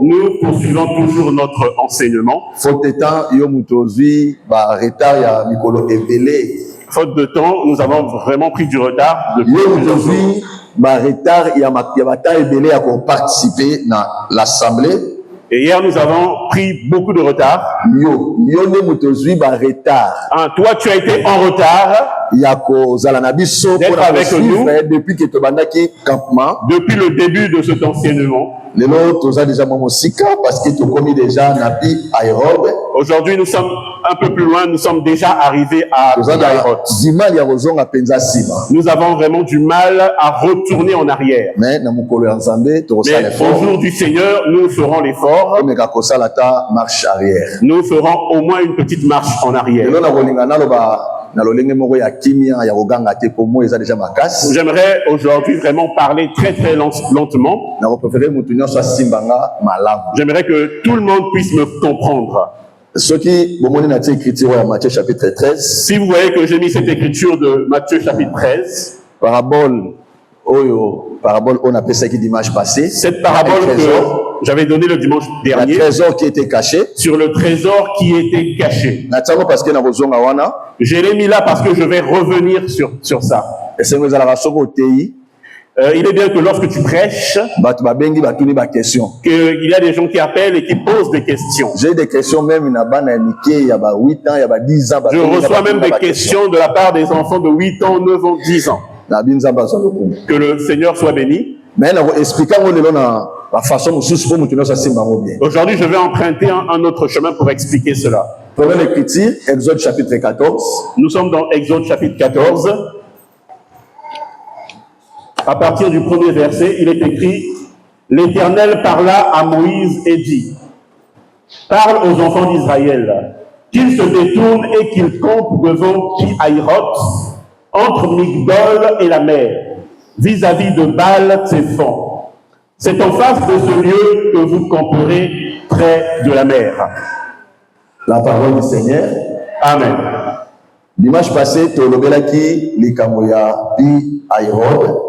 Nous poursuivons toujours notre enseignement. Faute de temps, nous avons vraiment pris du retard. Et hier, nous avons pris beaucoup de retard. Toi, tu as été en retard d'être avec nous depuis le début de cet enseignement. Aujourd'hui, nous sommes un peu plus loin, nous sommes déjà arrivés à Aïrot. Nous avons vraiment du mal à retourner en arrière. Mais au jour du Seigneur, nous ferons l'effort. Nous ferons au moins une petite marche en arrière. J'aimerais aujourd'hui vraiment parler très très lentement. J'aimerais que tout le monde puisse me comprendre. Si vous voyez que j'ai mis cette écriture de Matthieu chapitre 13, parabole on appelle ça qui dimanche passé. Cette parabole que j'avais donnée le dimanche dernier. Le trésor qui était caché. Sur le trésor qui était caché. Je l'ai mis là parce que je vais revenir sur ça. Il est bien que lorsque tu prêches, qu'il y a des gens qui appellent et qui posent des questions. J'ai des questions même, il y a 8 ans, il y a 10 ans. Je reçois même des questions de la part des enfants de 8 ans, 9 ans, 10 ans. Que le Seigneur soit béni. Aujourd'hui, je vais emprunter un autre chemin pour expliquer cela. Première écriture, Exode chapitre 14. Nous sommes dans Exode chapitre 14. À partir du premier verset, il est écrit: L'Éternel parla à Moïse et dit: Parle aux enfants d'Israël, qu'ils se détournent et qu'ils campent devant Pi-Hahiroth, entre Migdol et la mer, vis-à-vis de Baal-Tséphon. C'est en face de ce lieu que vous camperez près de la mer. La parole du Seigneur. Amen. Dimanche passé,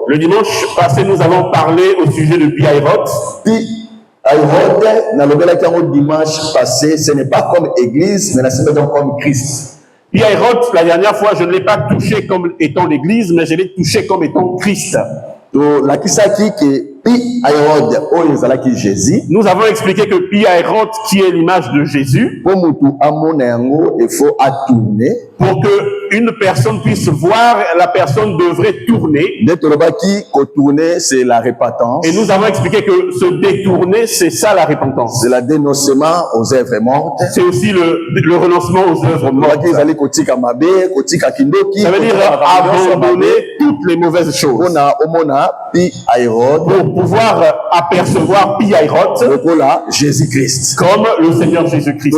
le dimanche passé, nous avons parlé au sujet de Pi-Hahiroth. Pi-Hahiroth, dimanche passé, ce n'est pas comme Église, mais c'est comme Christ. Pi-Hahiroth, la dernière fois, je ne l'ai pas touché comme étant l'Église, mais je l'ai touché comme étant Christ. Nous avons expliqué que Pi-Hahiroth, qui est l'image de Jésus, pour qu'une personne puisse voir, la personne devrait tourner. Tourner, c'est la repentance. Et nous avons expliqué que se détourner, c'est ça la repentance. C'est le dénoncement aux œuvres mortes. C'est aussi le renoncement aux œuvres mortes. Ça veut dire abandonner toutes les mauvaises choses. Pour pouvoir apercevoir Pi-Hahiroth, Jésus-Christ, comme le Seigneur Jésus-Christ.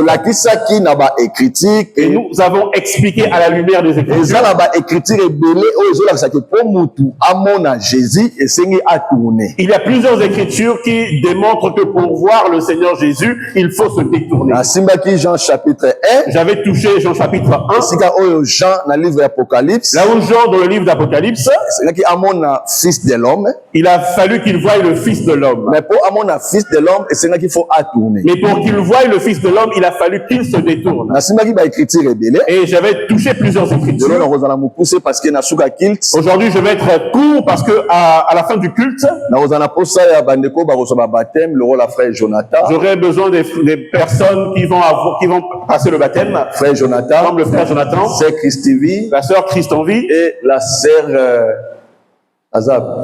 Et nous avons expliqué à la lumière des Écritures. Il y a plusieurs Écritures qui démontrent que pour voir le Seigneur Jésus, il faut se détourner. Jean chapitre 1. J'avais touché Jean chapitre 1. Jean dans le livre d'Apocalypse. Là où Jean dans le livre d'Apocalypse, fils de l'homme. Il a fallu qu'il voie le Fils de l'homme. Mais pour fils de l'homme, il faut attouner. Mais pour qu'il voie le Fils de l'homme, il a fallu qu'il se détourne. Et j'avais touché plusieurs écritures. Aujourd'hui, je vais être court parce que à la fin du culte, j'aurai besoin des personnes qui vont passer le baptême. Frère Jonathan, comme le frère Jonathan, la sœur Christanvie et la sœur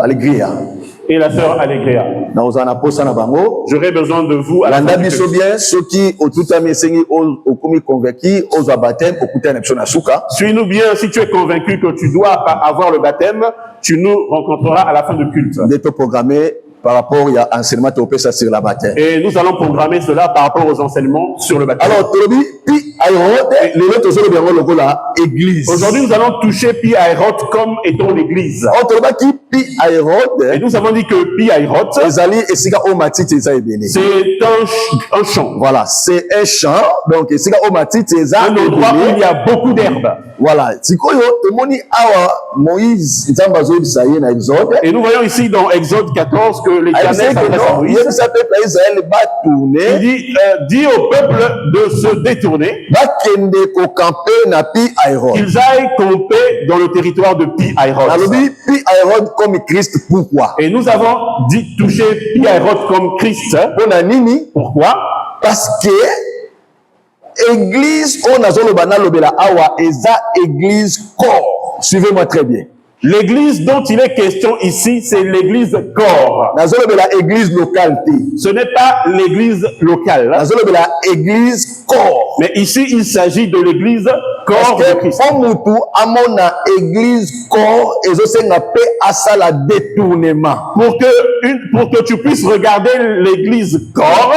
Allegria. Et la sœur Allegria. J'aurai besoin de vous à la fin du culte. Suis-nous bien, si tu es convaincu que tu dois avoir le baptême, tu nous rencontreras à la fin du culte. Par rapport à l'enseignement sur la baptême. Et nous allons programmer cela par rapport aux enseignements sur le baptême. Alors, aujourd'hui, nous allons toucher Pi-Hahiroth comme étant l'église. Et nous avons dit que Pi-Hahiroth, c'est un champ. Voilà, c'est un champ. Donc, un endroit où il y a beaucoup d'herbes. Voilà. Et nous voyons ici dans Exode 14 que l'Éternel s'adresse à Moïse, il dit, dis au peuple de se détourner, qu'ils aillent camper dans le territoire de Pi-Hahiroth. Et nous avons touché Pi-Hahiroth comme Christ. Pourquoi? Parce que église on a zolo bana lobela awa eza église corps. Suivez-moi très bien. L'église dont il est question ici, c'est l'église corps. Na zolo bela église locale. Ce n'est pas l'église locale. Na zolo bela église corps. Mais ici, il s'agit de l'église corps de Christ. Omutu amona église corps et zo senga pe asala détournement. Pour que tu puisses regarder l'église corps,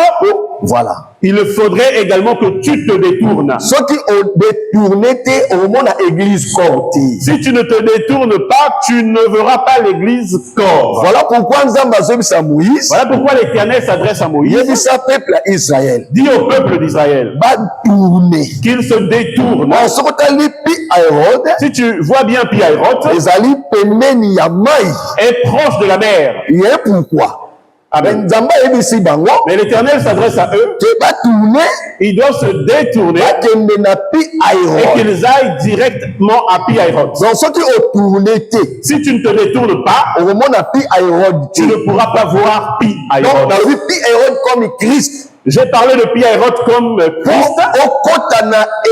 voilà. Il faudrait également que tu te détournes. Ceux qui ont détourné au monde à l'église corps. Si tu ne te détournes pas, tu ne verras pas l'église corps. Voilà pourquoi Nzamba zobisa Moïse. Voilà pourquoi l'Éternel s'adresse à Moïse. Il dit ça peuple à Israël. Dis au peuple d'Israël. Va tourner. Qu'il se détourne. Si tu vois bien Pi-Hahiroth, est proche de la mer. Et pourquoi? Amen. Mais l'Éternel s'adresse à eux. Ils doivent se détourner et qu'ils aillent directement à Pi-Hahiroth. Si tu ne te détournes pas, tu ne pourras pas voir Pi-Hahiroth. J'ai parlé de Pi-Hahiroth comme Christ.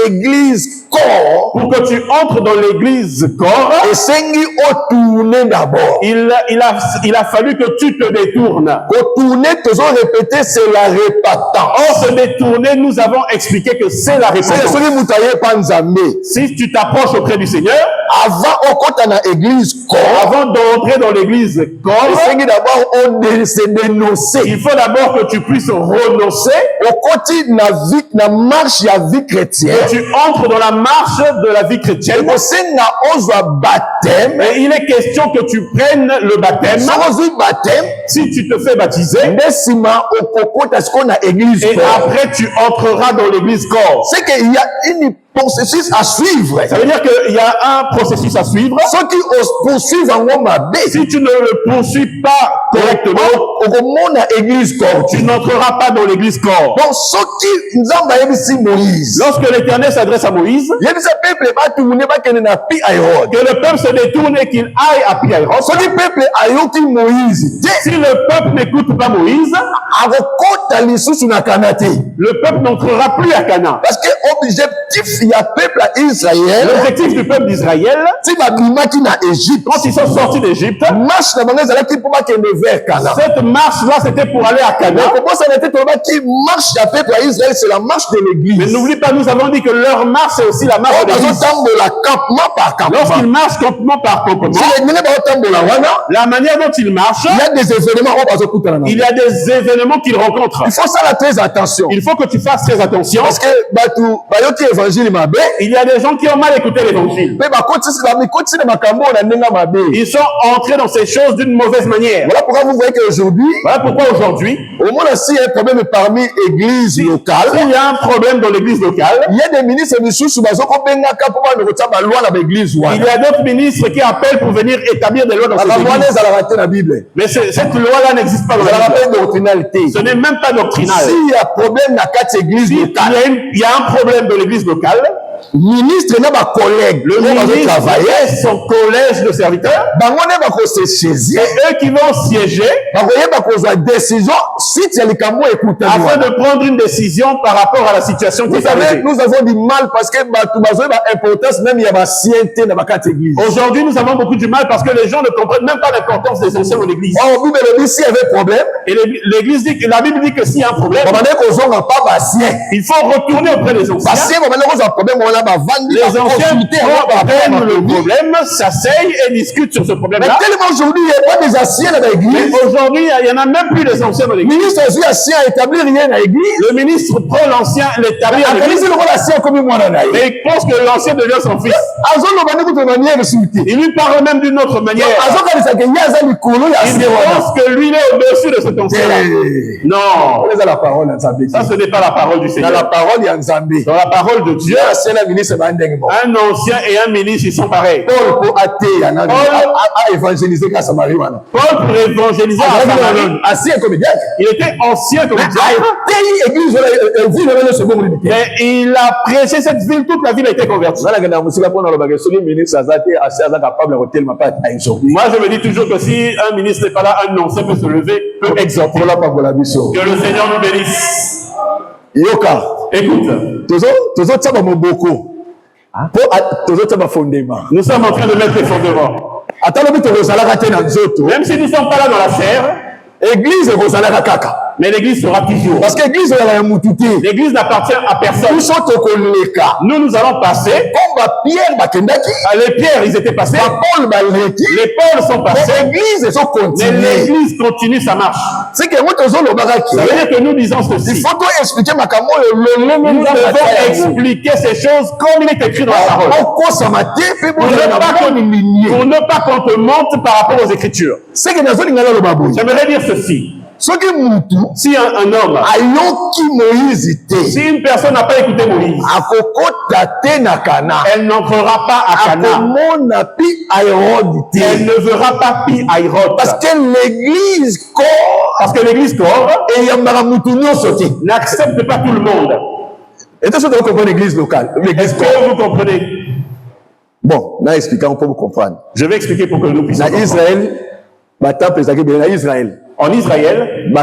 Église corps. Pour que tu entres dans l'église corps. Et sengi tourner d'abord. Il a fallu que tu te détournes. Tourner, toujours répéter, c'est la repentance. Or, se détourner, nous avons expliqué que c'est la repentance. Si tu t'approches auprès du Seigneur, avant d'entrer dans l'église corps, il faut d'abord que tu puisses renoncer. Et tu entres dans la marche de la vie chrétienne. Et il est question que tu prennes le baptême. Si tu te fais baptiser, et après tu entreras dans l'église corps. C'est qu'il y a une processus à suivre. Ça veut dire qu'il y a un processus à suivre. Ceux qui poursuivent en si tu ne le poursuis pas correctement, tu n'entreras pas dans l'église corps. Donc, ceux qui Moïse, lorsque l'Éternel s'adresse à Moïse, que le peuple se détourne et qu'il aille à Pi-Hahiroth. Si le peuple n'écoute pas Moïse, le peuple n'entrera plus à Canaan. Parce que l'objectif il y a peuple à Israël. L'objectif du peuple d'Israël, quand ils sont sortis d'Égypte, cette marche-là, c'était pour aller à Canaan. C'est la marche de l'église. Mais n'oublie pas, nous avons dit que leur marche, c'est aussi la marche de l'église. Lorsqu'ils marchent campement par campement, la manière dont ils marchent, il y a des événements. Il y a des événements qu'ils rencontrent. Il faut faire très attention. Il faut que tu fasses très attention. Parce que il y a des gens qui ont mal écouté l'évangile. Ils sont entrés dans ces choses d'une mauvaise manière. Voilà pourquoi vous voyez qu'aujourd'hui, au moins s'il y a un problème parmi l'église locale, il y a un problème dans l'église locale. Il y a des ministres il y a d'autres ministres qui appellent pour venir établir des lois dans cette église. Mais cette loi-là n'existe pas dans la Bible. Ce n'est même pas doctrinal. S'il y a problème dans quatre églises locales, il y a un problème de l'église locale. Ministre n'a pas collègue. Le ministre et son collège de serviteurs. C'est eux qui vont siéger. Décision afin de prendre une décision par rapport à la situation qui est arrivée. Nous avons du mal parce que aujourd'hui, nous avons beaucoup du mal parce que les gens ne comprennent même pas l'importance des anciens de l'église. Et l'église dit que la Bible dit que s'il y a un problème, il faut retourner auprès des anciens. Les anciens prennent le problème, s'asseyent et discutent sur ce problème-là. Mais tellement aujourd'hui, il n'y a pas des anciens dans l'église. Aujourd'hui, il n'y en a même plus des anciens dans l'église. Le ministre ancien établit rien dans l'église. Le ministre prend l'ancien, l'établit dans l'église. Mais il pense que l'ancien devient son fils. Il lui parle même d'une autre manière. Il pense que lui est au-dessus de cet ancien-là. Non. Ça, ce n'est pas la parole du Seigneur. Dans la parole, il y a Nzambé. Dans la parole de Dieu, ministre un ancien et un ministre, ils sont pareils. Paul pour évangéliser à Samarie. Paul pour évangéliser à Samarie. Ancien comédien. Il était ancien comédien. Mais il a prêché cette ville, toute la ville a été convertie. Moi, je me dis toujours que si un ministre n'est pas là, un ancien peut se lever, peut exhorter. Que le Seigneur nous bénisse. Yoka. Écoute. Nous sommes en train de mettre les fondements. Même si nous ne sommes pas là dans la chair, mais l'église sera toujours. Parce que l'église n'appartient à personne. Nous allons passer. Les pierres, ils étaient passés. Les Pauls sont passés. Mais l'église continue sa marche. Ça veut dire que nous disons ceci. Nous devons expliquer ces choses comme il est écrit dans la parole. Pour ne pas qu'on te monte par rapport aux Écritures. J'aimerais dire ceci. Si un homme, si une personne n'a pas écouté Moïse, elle n'entrera pas à Canaan. Elle ne verra pas Pi Hahiroth. Parce que l'église corps n'accepte pas tout le monde. Est-ce que vous comprenez l'église locale? Est-ce que vous comprenez? Bon, là, expliquons pour vous comprendre. Je vais expliquer pour que nous puissions comprendre. En Israël, il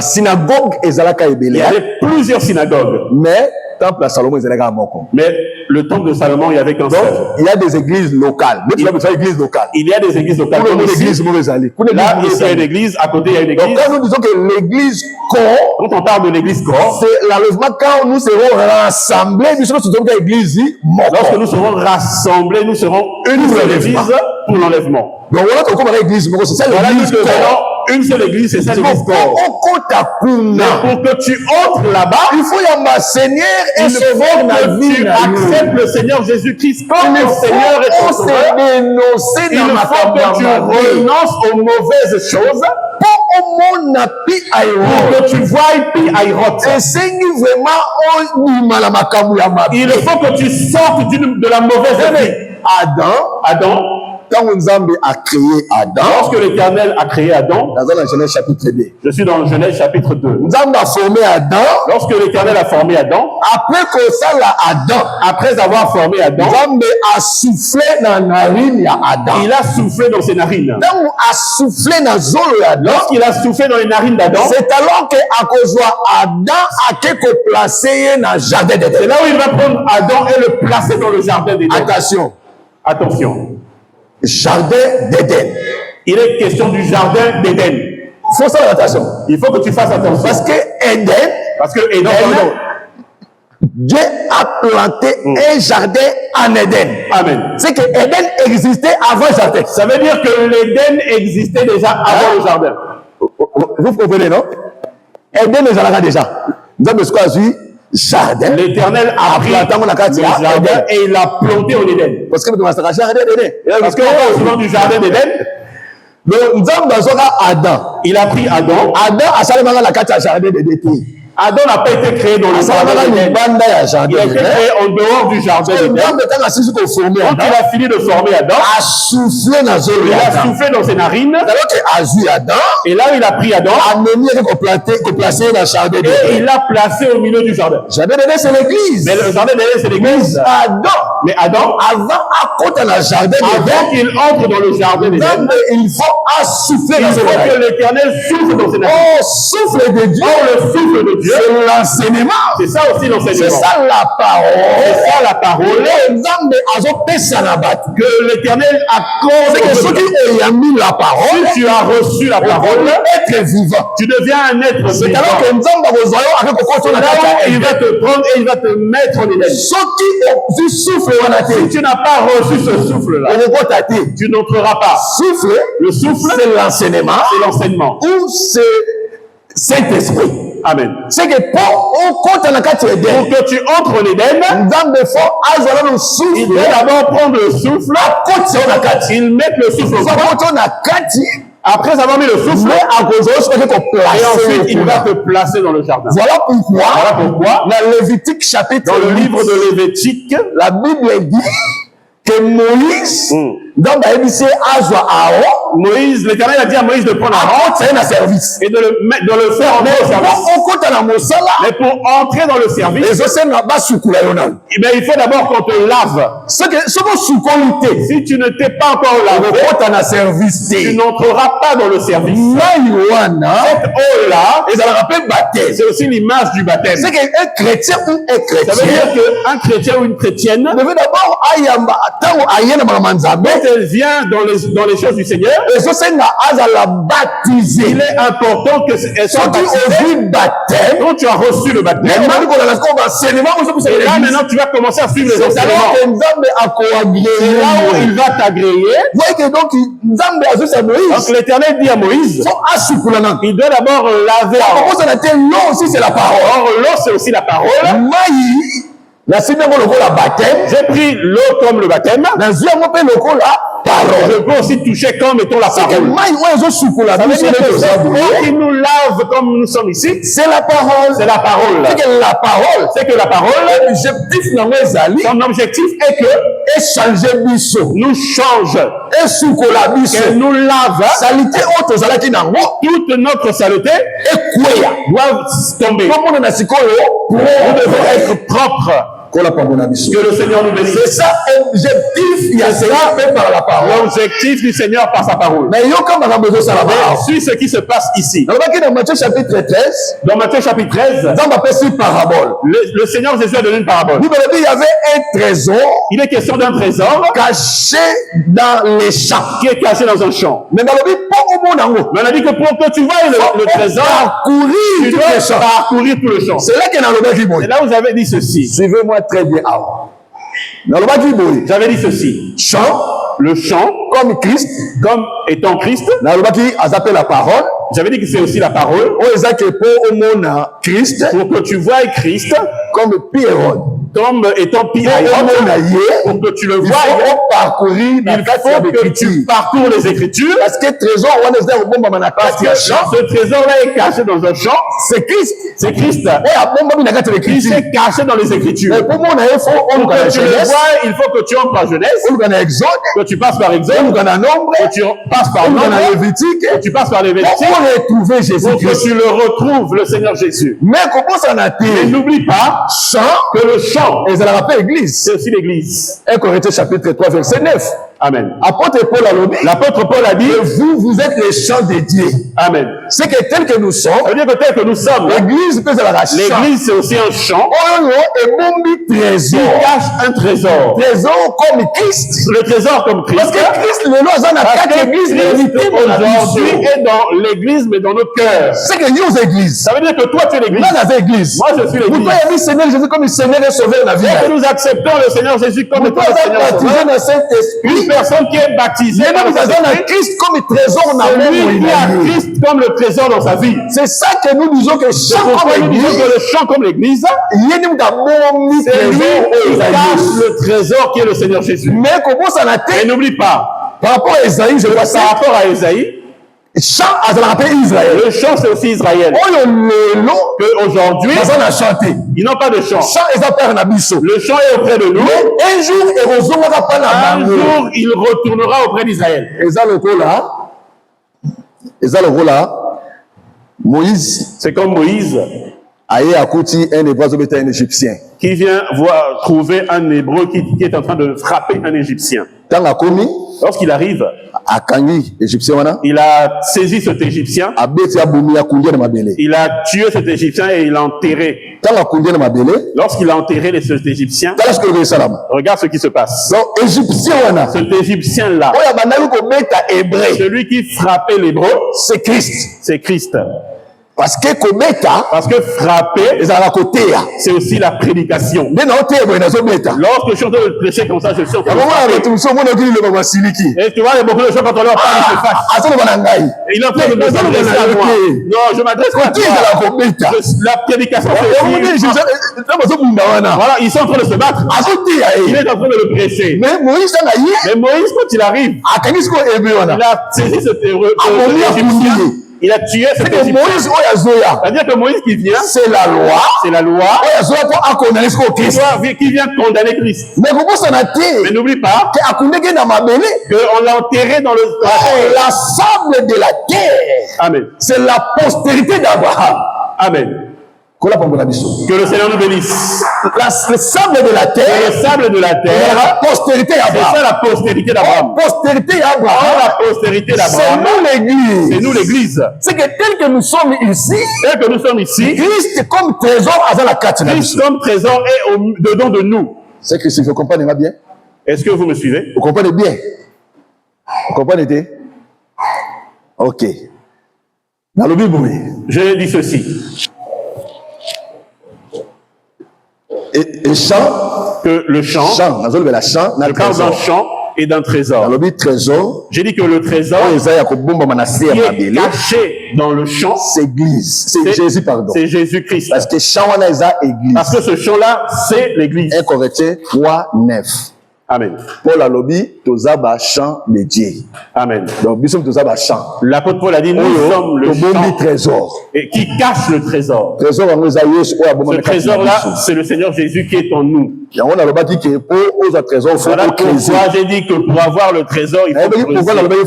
y avait plusieurs synagogues. Mais le temple de Salomon, il n'y avait qu'un seul. Il y a des églises locales. Il y a des églises locales. Là, il y a une église, à côté, il y a une église. Donc, quand nous disons que l'église corps, quand on parle de l'église corps, c'est l'enlèvement quand nous serons rassemblés, lorsque nous serons rassemblés, nous serons une seule église pour l'enlèvement. Donc voilà comment l'église, c'est ça l'église corps. Une seule église, c'est ça l'église corps. Mais pour que tu entres là-bas, il faut y avoir Seigneur et Sauveur que tu acceptes le Seigneur Jésus-Christ comme le Seigneur et ton Sauveur. Il faut que tu renonces aux mauvaises choses. Pour que tu vois Pi Hahiroth. Il faut que tu sortes de la mauvaise vie. Adam, quand Nzambe a créé Adam, lorsque l'Éternel a créé Adam, dans la Genèse chapitre 2. Je suis dans Genèse chapitre 2. Nzambe a formé Adam. Lorsque l'Éternel a formé Adam, après avoir formé Adam, Nzambe a soufflé dans narine ya Adam. Il a soufflé dans ses narines. Donc a soufflé dans zolo ya Adam. Lorsqu'il a soufflé dans les narines d'Adam, c'est alors que à cause de Adam a quelque placé dans le jardin d'Éden. C'est là où il va prendre Adam et le placer dans le jardin d'Éden. Attention. Jardin d'Éden. Il est question du jardin d'Éden. Il faut faire attention. Il faut que tu fasses attention. Parce que Éden, Dieu a planté un jardin en Éden. Amen. C'est que Éden existait avant le jardin. Ça veut dire que l'Éden existait déjà avant le jardin. Vous comprenez, non? Éden est déjà. Nous avons ce qu'on a dit. Jardin. L'Éternel a pris le jardin et il l'a planté en Éden. Parce que nous avons jardin d'Éden. Parce qu'on parle souvent du jardin d'Éden. Adam. Il a pris Adam. Adam a salé la carte à jardin d'Éden. Adam n'a pas été créé dans le jardin d'Éden. Il a été créé en dehors du jardin d'Éden. Quand il a fini de former Adam, il a soufflé dans ses narines. Et là, il a pris Adam. Et il l'a placé au milieu du jardin. Le jardin d'Éden, c'est l'église. Mais le jardin d'Éden, c'est l'église. Mais Adam, avant qu'il entre dans le jardin d'Éden, il faut souffler il faut que l'Éternel souffle dans ses narines. Oh, souffle de Dieu. Oh, le souffle de Dieu. C'est l'enseignement. C'est ça aussi l'enseignement. C'est ça la parole. C'est ça la parole. Que l'Éternel accorde. Que ceux qui ont mis la parole, si tu as reçu la parole, être vivant. Tu deviens un être vivant. C'est alors que il va te prendre et il va te mettre en Éden. Si tu n'as pas reçu ce souffle-là, tu n'entreras pas. Le souffle, c'est l'enseignement. C'est l'enseignement. Ou c'est Saint-Esprit. Amen. C'est que pour que tu entres en Éden, il doit d'abord prendre le souffle. Ils mettent le souffle. Après avoir mis le souffle, mais à cause de ce que et ensuite il va te placer dans le jardin. Voilà pourquoi, dans le Lévitique chapitre le 8, livre de Lévitique, la Bible dit que Moïse, dans la ABC Azwa Aaron, Moïse, l'Éternel a dit à Moïse de prendre Aaron un service. et de le faire entrer au service. Mais pour entrer dans le service, il faut d'abord qu'on te lave. Si tu ne t'es pas encore lavé, tu n'entreras pas dans le service. Cette eau-là, c'est aussi l'image du baptême. C'est qu'un chrétien ou un Ça veut chrétien dire qu'un chrétien ou une chrétienne, devait d'abord quand elle vient dans les choses du Seigneur, il est important qu'elle soit baptisée. Quand tu as reçu le baptême, et là maintenant tu vas commencer à suivre les enseignements. C'est là où il va t'agréer. Donc l'Éternel dit à Moïse, il doit d'abord laver. L'eau aussi c'est la parole. Or l'eau c'est aussi la parole. J'ai pris l'eau comme le baptême. Je peux aussi toucher comme étant la parole. Ça veut dire que cette eau qui nous lave comme nous sommes ici, c'est la parole. c'est la parole. C'est que la parole, son objectif est que nous change, qu'elle nous lave, toute notre saleté doit tomber. Nous devons être propres. Que le Seigneur nous bénisse. C'est ça l'objectif, il y a cela fait par la parole. L'objectif du Seigneur par sa parole. Mais suis ce qui se passe ici. Dans Matthieu chapitre 13, dans Matthieu chapitre 13, le Seigneur Jésus a donné une parabole. Il y avait un trésor. Il est question d'un trésor caché dans les champs. Qui est caché dans un champ. Mais on a dit que pour que tu vois le trésor, tu dois parcourir tout le champ. C'est là où vous avez dit ceci. Suivez-moi très bien. J'avais dit ceci. Le chant, comme Christ, comme étant Christ. La parole. J'avais dit que c'est aussi la parole. Pour que tu vois Christ comme comme étant Pierre, pour que tu le vois, il faut que tu parcours les Écritures. Parce que ce trésor-là est caché dans un champ. C'est Christ. C'est Christ. Il s'est caché dans les Écritures. Pour que tu le vois, il faut que tu entres par Genèse, que tu passes par Exode, que tu passes par Nombre, que tu passes par Lévitique, pour que tu le retrouves, le Seigneur Jésus. Mais n'oublie pas que le chant, c'est aussi l'église. 1 Corinthiens chapitre 3 verset 9. Amen. L'apôtre Paul a dit, vous êtes les chants de Dieu. Amen. C'est que tel que nous sommes, ça veut dire que tel que nous sommes, l'église c'est aussi un chant qui cache un trésor. Trésor comme Christ. Le trésor comme Christ. Parce que Christ, le nom, ça n'a pas d'église, aujourd'hui est dans l'église, mais dans notre cœur. C'est que nous église. Ça veut dire que toi, tu es l'église. Moi, je suis l'église. Vous avez mis Seigneur Jésus comme le Seigneur et Sauveur de la vie. Que nous acceptons le Seigneur Jésus comme étant le Seigneur Sauveur. Une personne qui est baptisée dans Christ comme trésor en amour, il a Christ comme le trésor dans sa vie. C'est ça que nous disons que chant comme l'église, le chant comme l'église, c'est lui qui cache le trésor qui est le Seigneur Jésus. Mais comment ça n'a été? Et n'oublie pas, par rapport à Esaïe, je vois ça. Par rapport à Esaïe, chant à Israël. Le chant, c'est aussi Israël. Aujourd'hui, ils n'ont pas de chant. Le chant est auprès de nous. Un jour, il retournera auprès d'Israël. Moïse. C'est comme Moïse. Un Égyptien. Qui vient trouver un Hébreu qui est en train de frapper un Égyptien. Lorsqu'il arrive, il a saisi cet Égyptien. Il a tué cet Égyptien et il l'a enterré. Lorsqu'il a enterré cet Égyptien, regarde ce qui se passe. Cet Égyptien-là, celui qui frappait l'Hébreu, c'est Christ. C'est Christ. Parce que frapper, c'est aussi la prédication. Lorsque je suis en train de prêcher comme ça, je suis en train de frapper. Et tu vois, beaucoup de gens, quand on leur parle, ils se fâchent. Et il est en train de me s'adresser à moi. Non, je m'adresse pas à toi. La prédication, c'est aussi... Voilà, ils sont en train de se battre. Il est en train de le prêcher. Mais Moïse, quand il arrive, il a saisi cet Égyptien. Il a tué cet Égyptien. C'est-à-dire que Moïse qui vient, c'est la loi qui vient condamner Christ. Mais n'oublie pas qu'on l'a enterré dans la sable de la terre. Amen. C'est la postérité d'Abraham. Amen. Que le Seigneur nous bénisse. Le sable de la terre. Le sable de la terre. La postérité d'Abraham. C'est ça la postérité d'Abraham. Postérité d'Abraham. La postérité d'Abraham. C'est nous l'Église. C'est nous l'Église. C'est que tel que nous sommes ici. Christ comme trésor à la carte. Christ comme trésor est dedans de nous. C'est que si vous comprenez bien. Est-ce que vous me suivez? Vous comprenez bien? Vous comprenez? Ok. Dans le Bible, je dis ceci. Et chant, que le chant, je parle d'un chant et d'un trésor. J'ai dit que le trésor qui est caché dans le chant, c'est Jésus, pardon. C'est Jésus-Christ. Parce que ce chant-là, c'est l'église. 1 Corinthiens 3:9. Amen. Paul a lobby, tozaba chant de Dieu. Amen. Donc, nous sommes tozaba chant. L'apôtre Paul a dit, nous sommes le chant trésor. Et qui cache le trésor. Ce trésor-là, c'est le Seigneur Jésus qui est en nous. Voilà pourquoi j'ai dit que pour avoir le trésor, il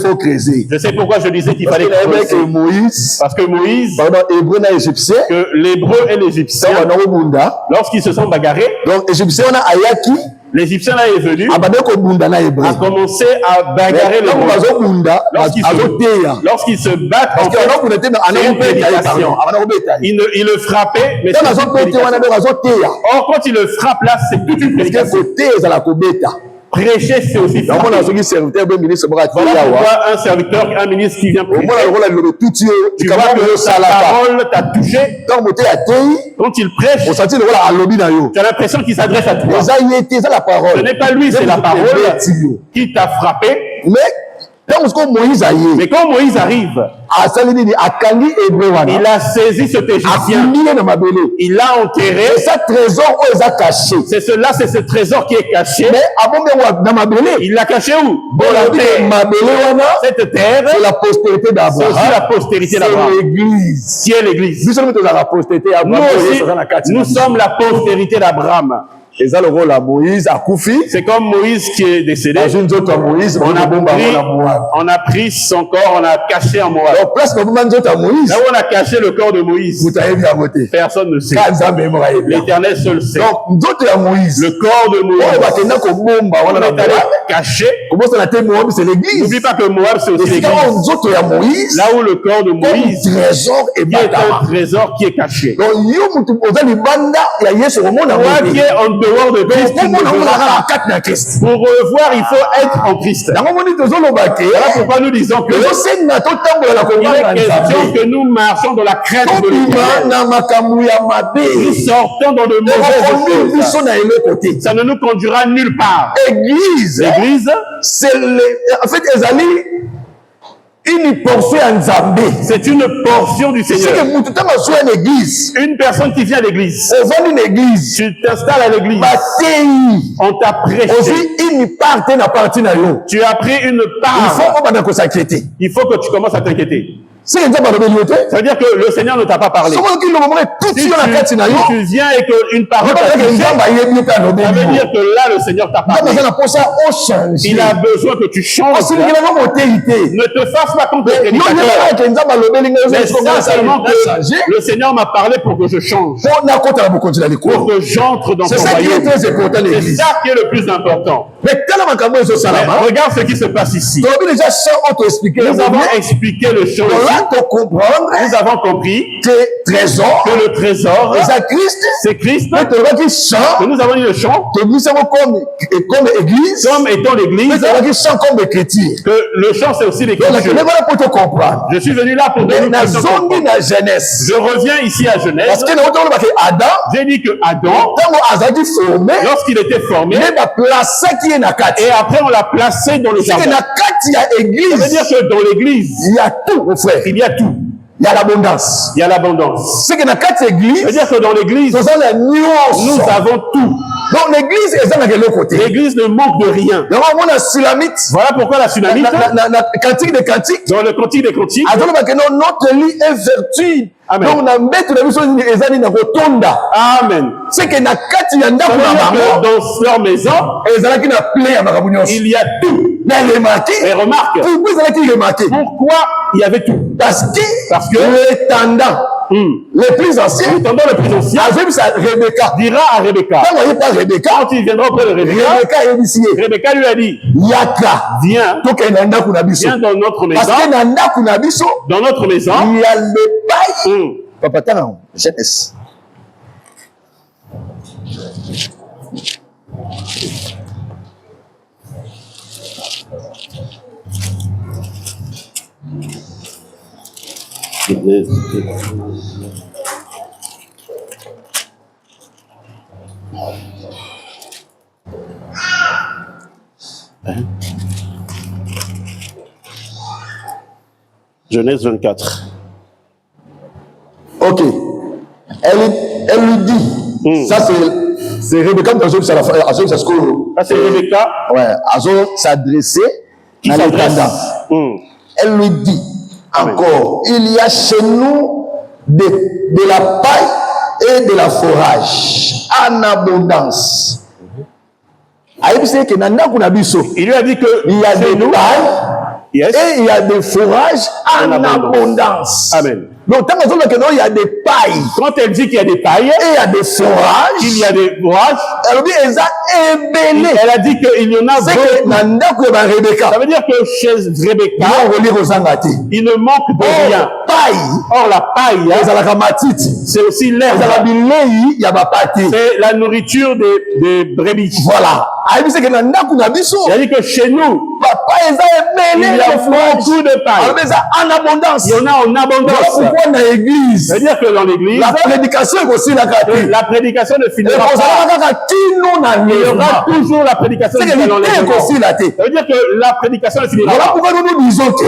faut creuser. Je sais pourquoi je disais qu'il fallait creuser. Parce que Moïse, que l'hébreu et l'égyptien, lorsqu'ils se sont bagarrés, donc l'Égyptien là est venu, a commencé à bagarrer les lorsqu'ils se battent, en fait, c'est une prédication. Il le frappait, mais c'est une prédication. Or, quand il le frappe là, c'est toute une prédication. Prêcher, c'est aussi frapper. Voilà pourquoi un serviteur, un ministre qui vient prêcher, tu vois que sa parole t'a touché. Quand il prêche, tu as l'impression qu'il s'adresse à toi. Ce n'est pas lui, c'est la parole qui t'a frappé. Mais quand Moïse arrive, il a saisi cet Égyptien, il l'a enterré. C'est cela, c'est ce trésor qui est caché. Il l'a caché où? Dans la terre. Cette terre, c'est la postérité d'Abraham. C'est aussi la postérité d'Abraham. C'est l'église. Qui est l'église? Nous sommes la postérité d'Abraham. C'est comme Moïse qui est décédé. On a pris son corps, on a caché en Moab. Là où on a caché le corps de Moïse, personne ne sait. L'Éternel seul sait. Le corps de Moïse, on est allé cacher. N'oublie pas que Moab c'est aussi l'église. Là où le corps de Moïse est un trésor qui est caché. Toi qui es en dehors de Christ, pour revoir, il faut être en Christ. Voilà pourquoi nous disons que il est question que nous marchons dans la crainte de l'Éternel. Nous sortons dans de mauvaises choses. Ça ne nous conduira nulle part. L'église, c'est en fait, une portion en Zambé. C'est une portion du Seigneur. Une personne qui vient à l'église. Tu t'installes à l'église. On t'a prêché. Tu as pris une part. Il faut que tu commences à t'inquiéter. Ça veut dire que le Seigneur ne t'a pas parlé. Si tu viens et qu'une parole t'a touché, ça veut dire que là, le Seigneur t'a parlé. Il a besoin que tu changes. Ne te fasse pas contre les prédicateurs. Mais seulement que le Seigneur m'a parlé pour que je change. Pour que j'entre dans son royaume. C'est ça qui est le plus important. Mais regarde ce qui se passe ici. Nous avons expliqué le chant. de comprendre nous avons compris que trésor, que le trésor, c'est Christ, que nous avons eu le chant, comme église, comme étant l'église, comme chrétien. que le chant c'est aussi l'écriture. Pour te comprendre. Je suis venu là pour donner une Jeunesse. Je reviens ici à Genèse. Parce que Adam, j'ai dit que Adam, lorsqu'il était formé, et après on l'a placé dans le jardin. Ça veut dire que dans l'église, il y a tout, mon frère. Il y a tout. Il y a l'abondance. Il y a l'abondance. C'est que dans quatre églises, ça veut dire que dans l'église, nous avons tout. Donc l'église est dans quel côté? L'église ne manque de rien. Voilà pourquoi la Sulamite, cantique des cantiques, dans le cantique des cantiques, notre lit est vertu. Amen. Donc on a mettre la mission des rotonda. Amen. C'est que dans quatre dans leur maison, il y a tout. Et remarque, pourquoi il y avait tout? Parce que les tendants, les plus anciens, dira à Rebecca, quand il viendra auprès de Rebecca lui a dit, viens dans notre maison. Parce que dans notre maison, il y a le bail. Papa, t'as jeunesse. Genèse 24. Ok. Elle lui dit, ça c'est Rebecca, ça c'est Rebecca. Ouais, Azo s'adressait à l'intendant. Elle lui dit, encore, il y a chez nous de la paille et de la forage en abondance. Il lui a dit que il y a des pailles et il y a des forages en abondance. Amen. Donc, il y a des pailles. Quand elle dit qu'il y a des pailles, et il y a des forages, il y a des forages, elle a dit qu'il y en a beaucoup. Ça veut dire que chez Rebecca, il ne manque de rien. Or, la paille, c'est aussi l'herbe. C'est la nourriture des brebis. Voilà. Il a dit que chez nous, il y a beaucoup de paille. En abondance. Il y en a en abondance. Dans l'église. C'est-à-dire que dans l'église, la prédication est aussi la la prédication ne finira pas. Il y aura toujours la prédication de ça veut dire que la prédication ne finira pas. Pourquoi nous disons que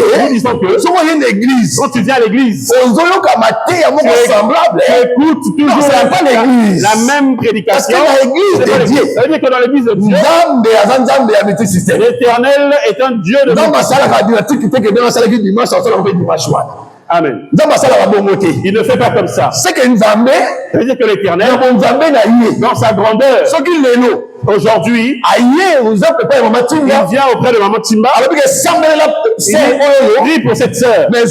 une église, quand tu viens à l'église, tu écoutes toujours la même prédication. Ça veut dire que dans l'église de Dieu, l'Éternel est un Dieu de Amen. Il ne fait pas comme ça. C'est que c'est-à-dire que l'Éternel, dans sa grandeur, aujourd'hui, il vient auprès de Maman Timba. Il prie pour cette sœur. Mais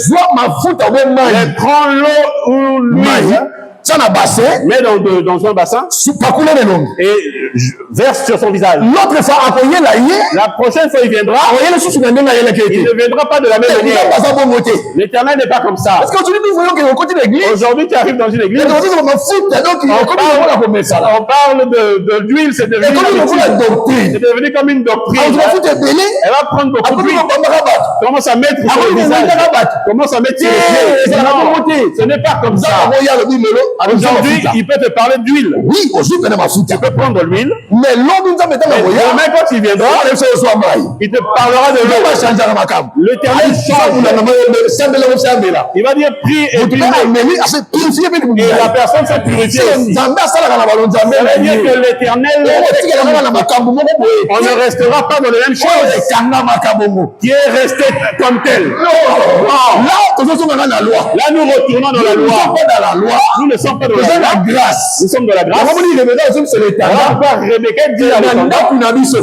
prends l'eau ou l'huile, mets dans un bassin et verse sur son visage. L'autre fois, la prochaine fois, il viendra. Il ne viendra pas de la même manière. L'Éternel n'est pas comme ça. Parce qu'aujourd'hui, nous voyons que côté de l'église. Aujourd'hui, tu arrives dans une église. On parle de l'huile, c'est devenu comme une doctrine. Elle va prendre beaucoup d'huile. Commence à mettre sur le visage. Commence à mettre sur les pieds. Non, ce n'est pas comme ça. Aujourd'hui, il peut te parler d'huile. Oui, tu peux prendre l'huile. Mais l'homme demain, quand il viendra, il te parlera de l'eau. L'Éternel change. Il va dire prie et prie. Et la personne s'est purifiée aussi. Ça veut dire que l'Éternel, on ne restera pas dans les mêmes choses qui est resté comme tel. Là, nous retournons dans la loi. Nous ne sommes pas dans Nous sommes la la grâce. Nous sommes de la grâce. Comment dire, c'est Alors, l'éternel. pourquoi Rebecca dit à l'abondance?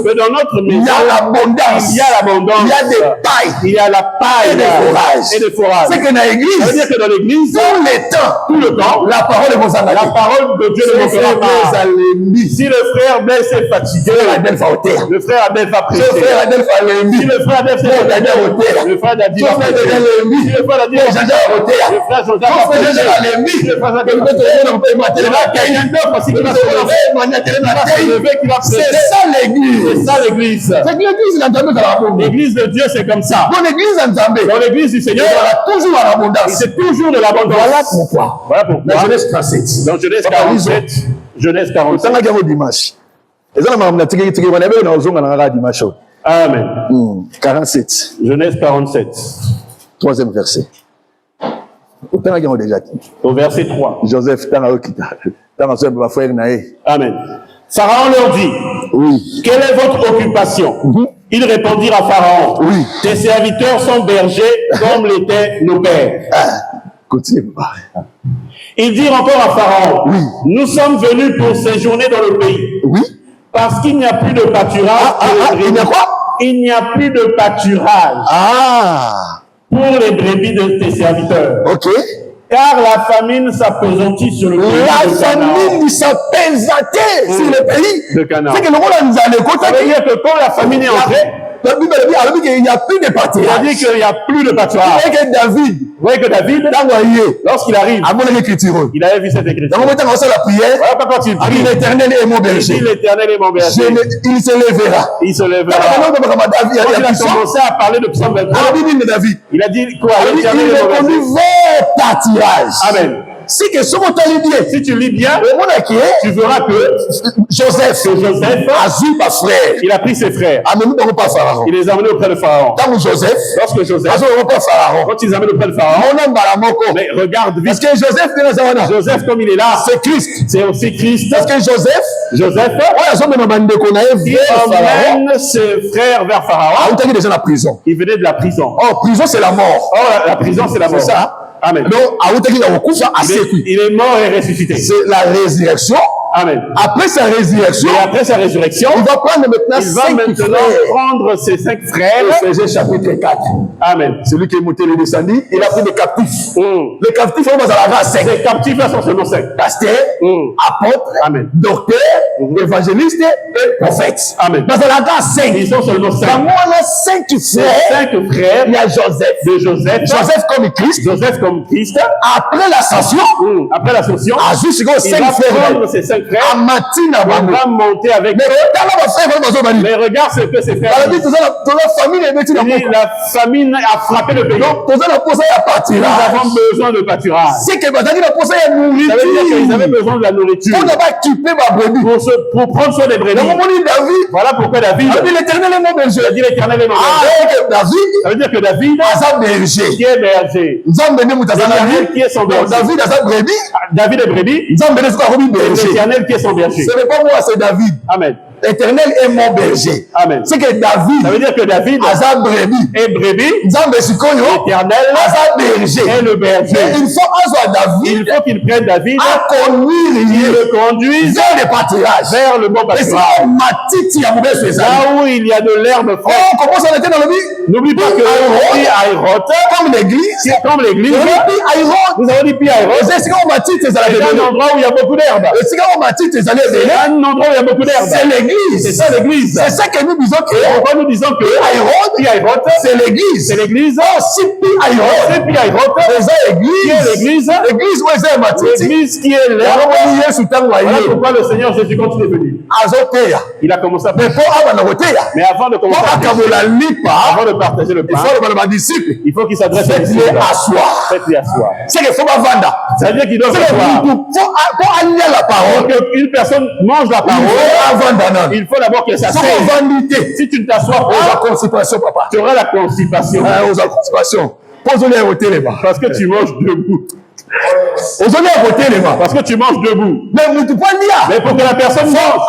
Mais dans notre Il maison, y a l'abondance. il y a l'abondance. Il y a des pailles. Il y a la paille Et des forages. Et des forages. C'est que dans Ça veut l'église, dire que dans l'église, tout le temps, la parole de vos la parole de Dieu ne manquera pas. Si le frère Blaise est fatigué, le frère Adel va prêcher. Si le frère Adel le frère Dadi va prêcher. Si le frère Dadi va prêcher, le frère Joseph va prêcher. Si le frère Joseph va prêcher. Il y a quelqu'un d'autre aussi qui va se lever, qui va prêcher. C'est ça l'église. C'est ça l'église. L'église de Dieu, c'est comme ça. Dans l'église du Seigneur, toujours à l'abondance. c'est toujours de l'abondance. Voilà pourquoi. Voilà pourquoi. Dans Genèse 37. Dans Genèse 47. Genèse 47. Amen. 47. Genèse 47. Troisième verset. Au verset 3. Joseph, Amen. Pharaon leur dit, oui. Quelle est votre occupation? Ils répondirent à Pharaon, oui. Tes serviteurs sont bergers comme l'étaient nos pères. Continue. Ils dirent encore à Pharaon, oui. Nous sommes venus pour séjourner dans le pays. Oui. Parce qu'il n'y a plus de pâturage. Il y a quoi? Il n'y a plus de pâturage pour les brebis de tes serviteurs. Ok. Car la famine s'appesantit sur le pays La famine s'appesantit sur le pays de Canaan. C'est que le rôle nous a Ça veut dire que quand la famine est entrée, la Bible dit qu'il n'y a plus de pâturage. Il a dit qu'il n'y a plus de pâturage. Vous voyez que David, lorsqu'il arrive, il avait vu cette écriture. Voilà quand il prie. L'Éternel est mon berger. L'Éternel est mon berger. Il se lèvera. Il se lèvera. Quand il a commencé à parler de Psaume 23, il a dit quoi? L'Éternel est mon berger. Amen. Si tu lis bien, tu verras que Joseph il a pris ses frères. Il les a amenés auprès de Pharaon. Lorsque Joseph, quand ils amènent auprès de Pharaon, mais regarde vite. Parce que Joseph, comme il est là, c'est Christ. C'est aussi Christ. Parce que Joseph, il emmène ses frères vers Pharaon. Il venait de la prison. Prison, c'est la mort. La prison, c'est la mort. C'est ça. Amen. Donc, il est mort et ressuscité. C'est la résurrection. Amen. Après sa résurrection, il va prendre maintenant prendre ses 5 frères. Éphésiens chapitre 4. Amen. Celui qui est monté le descendu, il a pris des captifs. Les captifs, on va à la 5. Les captifs là sont seulement 5. Pasteur, apôtre, docteur, évangéliste et prophète. Amen. Dans la 5. Ils sont seulement 5. Dans on a 5 frères. Il y a Joseph. Joseph comme Christ. Joseph comme Christ. Après l'ascension. Il va prendre ses 5 frères. Il va monter avec eux. Mais regarde ce que ces frères disent. La famine a frappé le pays. Nous avons besoin de pâturage. Ça veut dire qu'ils avaient besoin de la nourriture pour prendre soin des brebis. Voilà pourquoi David a dit l'Éternel est mon berger. Ça veut dire que David qui est berger. L'Éternel qui est son berger. David est brebis. L'Éternel qui est son berger. Ce n'est pas moi, c'est David. Amen. L'Éternel est mon berger. Amen. C'est que David, ça veut dire que David est brebis. L'Éternel est le berger. Il faut qu'il prenne David à conduire, il le conduise vers le pâturage. Vers le bon pâturage. Là où il y a de l'herbe fraîche. Comment ça était dans le vie? N'oublie pas que Aïroth, comme l'église, nous avons dit Aïroth. C'est un endroit où il y a beaucoup d'herbe. C'est un endroit où il y a beaucoup d'herbe. C'est l'église. C'est ça l'église. C'est ça que nous disons que pourquoi nous disons que Aïroth, c'est l'église. C'est l'église. Si Aïroth, c'est l'église. L'église où est l'église qui est l'herbe. Voilà pourquoi le Seigneur Jésus quand il est venu. Il a commencé à prêcher. Mais avant de commencer à prêcher, avant de partager le pain, il faut qu'il s'adresse à lui. Faites-lui asseoir. C'est qu'il faut vendre. Ça veut dire qu'il doit s'asseoir. Pour allier la parole. Pour qu'une personne mange la parole, il faut d'abord qu'elle s'assied. Si tu ne t'assois pas, tu auras la constipation. Pose-le au téléphone. Parce que tu manges debout. Parce que tu manges debout. Mais pour que la personne mange,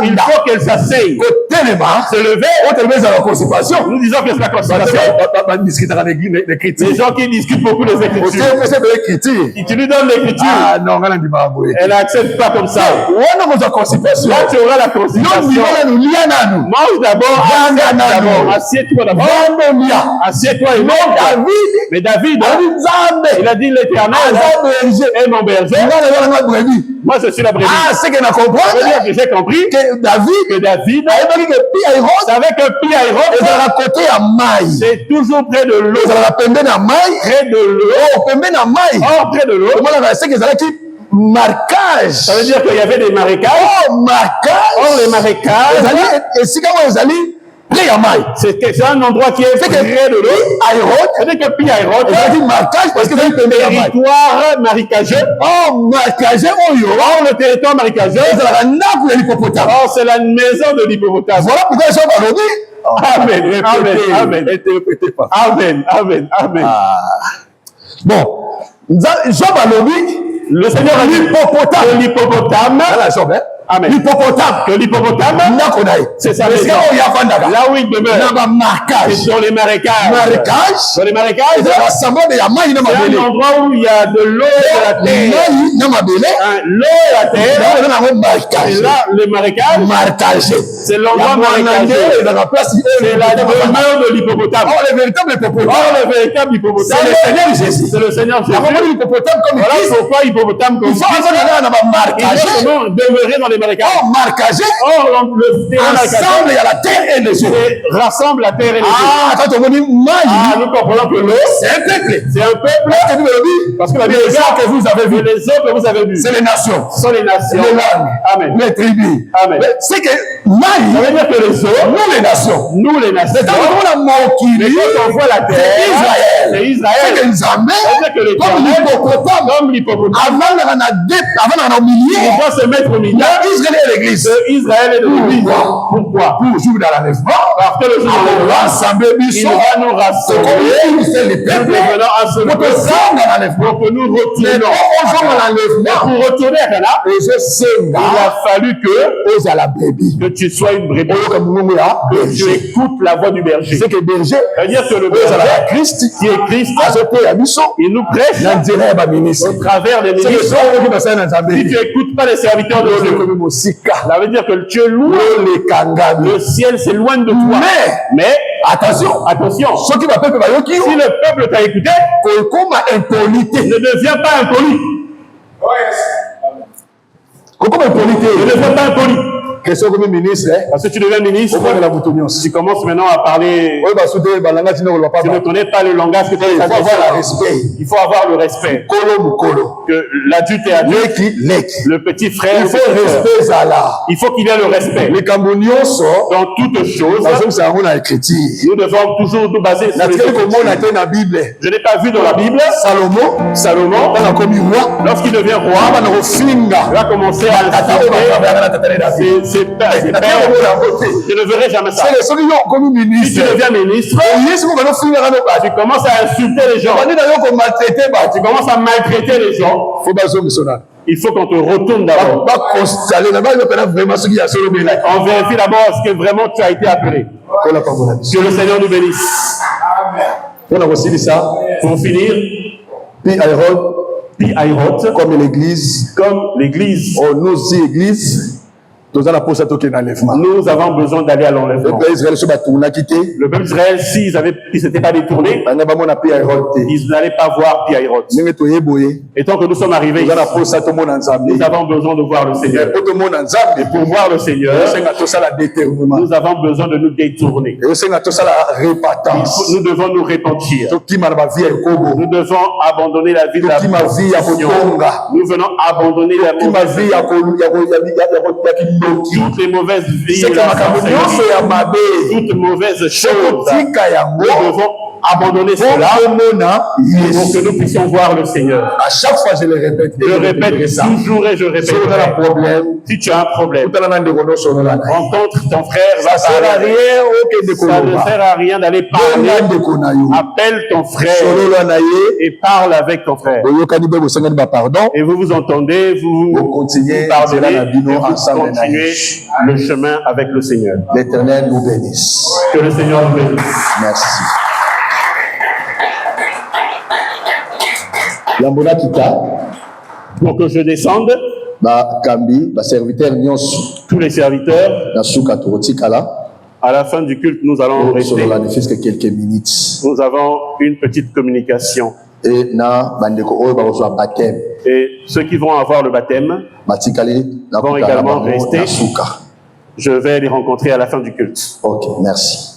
il faut qu'elle s'asseye. Se lever. Nous disons que c'est la constipation. Les gens qui discutent beaucoup des Écritures. Si tu lui donnes l'Écriture, elle n'accepte pas comme ça. Là, tu auras la constipation. Mange d'abord. Assieds-toi d'abord. Assieds-toi et mange. Mais David, il a dit l'Éternel est mon berger. Moi, je suis la brebis. C'est que j'ai compris que David savait que Pi-Hahiroth, c'est toujours près de l'eau. Près de l'eau. Près de l'eau. Marquage. Ça veut dire qu'il y avait des marécages. Les marécages. C'est un endroit qui est près de l'eau. C'est que Pi-Hahiroth, parce que c'est un territoire marécageux. Le territoire marécageux. C'est la maison de l'hippopotame. Voilà pourquoi Jean Amen. Amen. Bon, Jean Balobi, le Seigneur a dit l'hippopotame. Amen. L'hippopotame, c'est ça. Là où il demeure. C'est dans les marécages. Dans les marécages, c'est un endroit où il y a de l'eau et de la terre. L'eau et la terre. Et là, les marécages, c'est l'endroit marécageux. C'est la demeure de l'hippopotame. Le véritable hippopotame, c'est le Seigneur Jésus. Voilà pourquoi hippopotame comme ça. Il doit demeurer dans les marécages. Le terrain rassemble la terre et les eaux. Rassemble la terre et les eaux. Nous comprenons que l'eau, c'est un peuple. Parce que la Bible dit que vous avez vu. Les eaux que vous avez vues. C'est les nations. Ce sont les nations. Les langues. Amen. Les tribus. Amen. C'est que ça veut dire que les eaux, nous les nations. Mais quand on voit la terre, c'est Israël. C'est que c'est que comme l'hippopotame, avant il doit se mettre au milieu. Israël est l'église. Israël est l'église. Pourquoi? Pour jouer dans l'enlèvement. Parce que le jour de l'enlèvement, il va nous rassembler. Nous devenons un seul peuple. Pour que nous retournions. Pour retourner à Cana, il a fallu que tu sois une brebis. Que tu écoutes la voix du berger. C'est que berger, c'est-à-dire que le berger qui est Christ, il nous prêche au travers des ministres. Si tu n'écoutes pas les serviteurs de Dieu, ça veut dire que tu es loin. Le ciel s'éloigne de toi. Mais attention. Si le peuple t'a écouté, ne deviens pas impoli. Ne deviens pas impoli. Question comme ministre, parce que tu deviens ministre, tu commences maintenant à parler. Tu ne connais pas le langage que tu as. Il faut avoir le respect. Que l'adulte est adulte, le petit frère. Il faut qu'il y ait le respect. Dans toutes choses, nous devons toujours nous baser sur les Écritures. Je n'ai pas vu dans la Bible Salomon, lorsqu'il devient roi, il va commencer à c'est père. Je ne verrai jamais ça. Si tu deviens ministre, tu commences à insulter les gens. Tu commences à maltraiter les gens. Il faut qu'on te retourne d'abord. On vérifie d'abord est-ce que vraiment tu as été appelé. Que le Seigneur nous bénisse. Pour finir, Pi-Hahiroth, comme l'église, nous aussi église. Nous avons besoin d'aller à l'enlèvement. Le peuple d'Israël, s'ils ne s'étaient pas détournés, ils n'allaient pas voir Pi-Hahiroth. Et tant que nous sommes arrivés ici, nous avons besoin de voir le Seigneur. Et pour voir le Seigneur, nous avons besoin de nous détourner. Nous devons nous repentir. Nous devons abandonner la vie de la prostitution. Nous venons abandonner la mauvaise vie. Toutes les mauvaises vies, toutes les mauvaises choses, nous devons abandonner cela pour que nous puissions voir le Seigneur. À chaque fois, je le répète. Je répète toujours et je répète. Si tu as un problème, rencontre ton frère. Ça ne sert à rien d'aller parler. Appelle ton frère et parle avec ton frère. Et vous vous entendez, vous continuez le chemin avec le Seigneur. L'Éternel nous bénisse. Que le Seigneur nous bénisse. Merci. Lambona Kita. Pour que je descende, tous les serviteurs, à la fin du culte, nous allons rester. Quelques minutes. Nous avons une petite communication. Et ceux qui vont avoir le baptême vont également rester. Je vais les rencontrer à la fin du culte. Ok, merci.